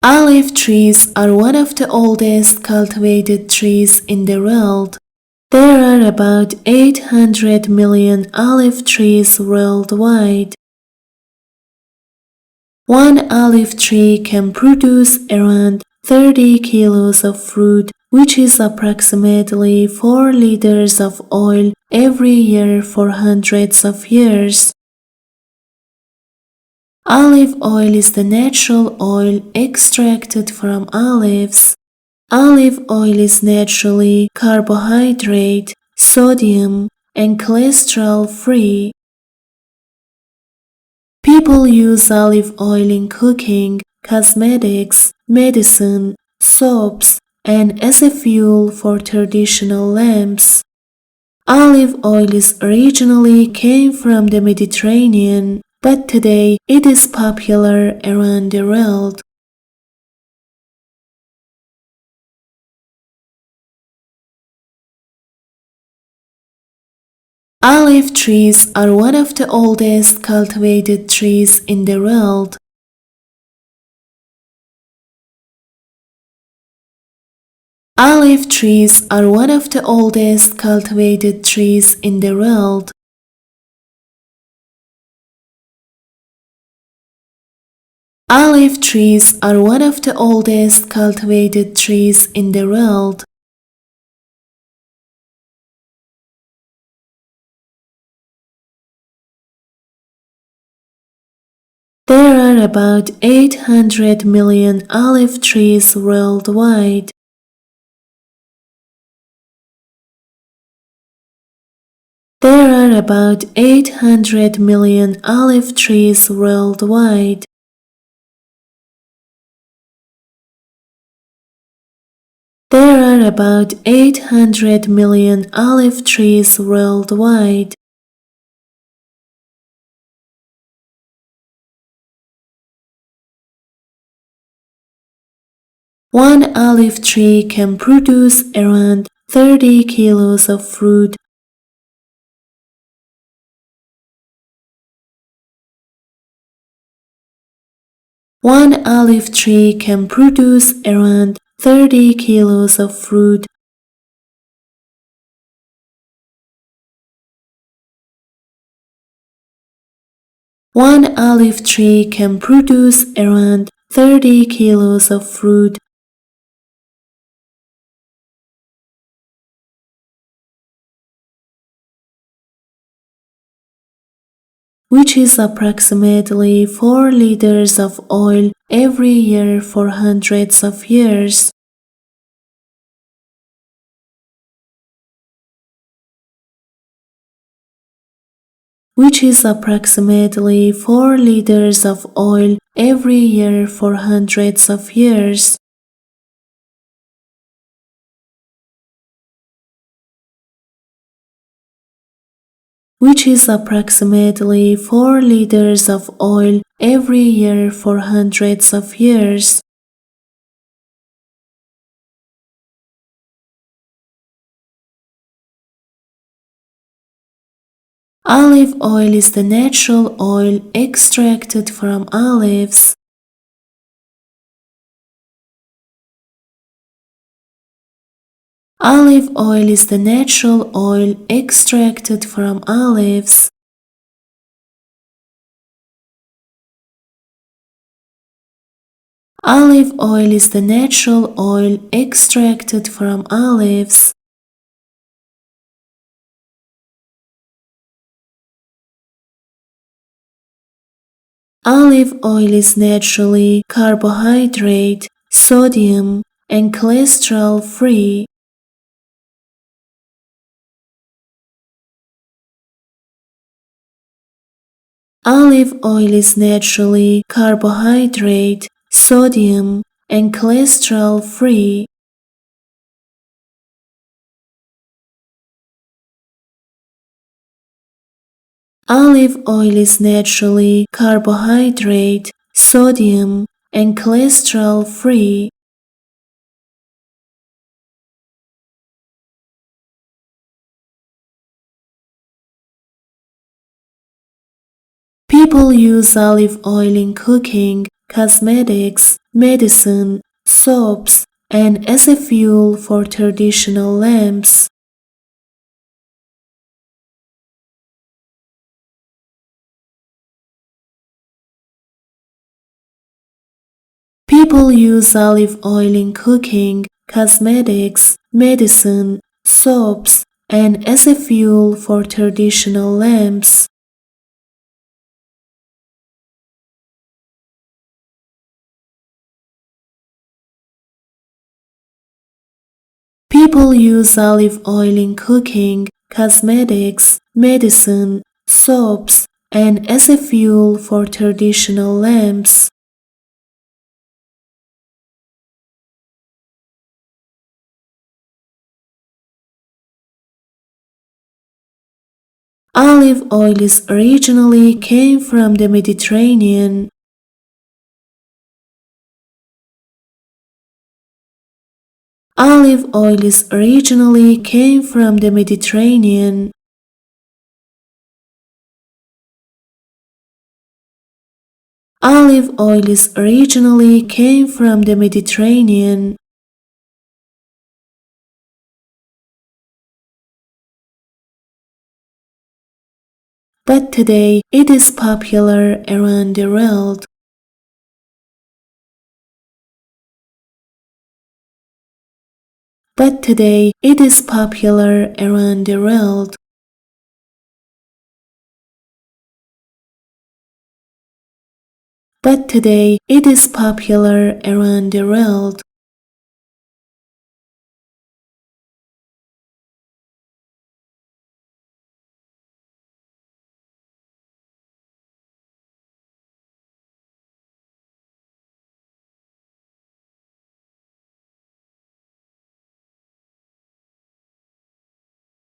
Olive trees are one of the oldest cultivated trees in the world. There are about 800 million olive trees worldwide. One olive tree can produce around 30 kilos of fruit, which is approximately 4 liters of oil every year for hundreds of years. Olive oil is the natural oil extracted from olives. Olive oil is naturally carbohydrate, sodium, and cholesterol-free. People use olive oil in cooking, cosmetics, medicine, soaps, and as a fuel for traditional lamps. Olive oil originally came from the Mediterranean, but today it is popular around the world. Olive trees are one of the oldest cultivated trees in the world. Olive trees are one of the oldest cultivated trees in the world. Olive trees are one of the oldest cultivated trees in the world. There are about 800 million olive trees worldwide. There are about 800 million olive trees worldwide. There are about 800 million olive trees worldwide. One olive tree can produce around 30 kilos of fruit. One olive tree can produce around 30 kilos of fruit. One olive tree can produce around 30 kilos of fruit. Which is approximately 4 liters of oil every year for hundreds of years. Which is approximately 4 liters of oil every year for hundreds of years. Which is approximately 4 liters of oil every year for hundreds of years. Olive oil is the natural oil extracted from olives. Olive oil is the natural oil extracted from olives. Olive oil is the natural oil extracted from olives. Olive oil is naturally carbohydrate, sodium, and cholesterol-free. Olive oil is naturally carbohydrate, sodium, and cholesterol-free. Olive oil is naturally carbohydrate, sodium, and cholesterol-free. People use olive oil in cooking, cosmetics, medicine, soaps, and as a fuel for traditional lamps. People use olive oil in cooking, cosmetics, medicine, soaps, and as a fuel for traditional lamps. People use olive oil in cooking, cosmetics, medicine, soaps, and as a fuel for traditional lamps. Olive oil originally came from the Mediterranean. Olive oil originally came from the Mediterranean. Olive oil originally came from the Mediterranean. But today it is popular around the world. But today it is popular around the world. But today it is popular around the world.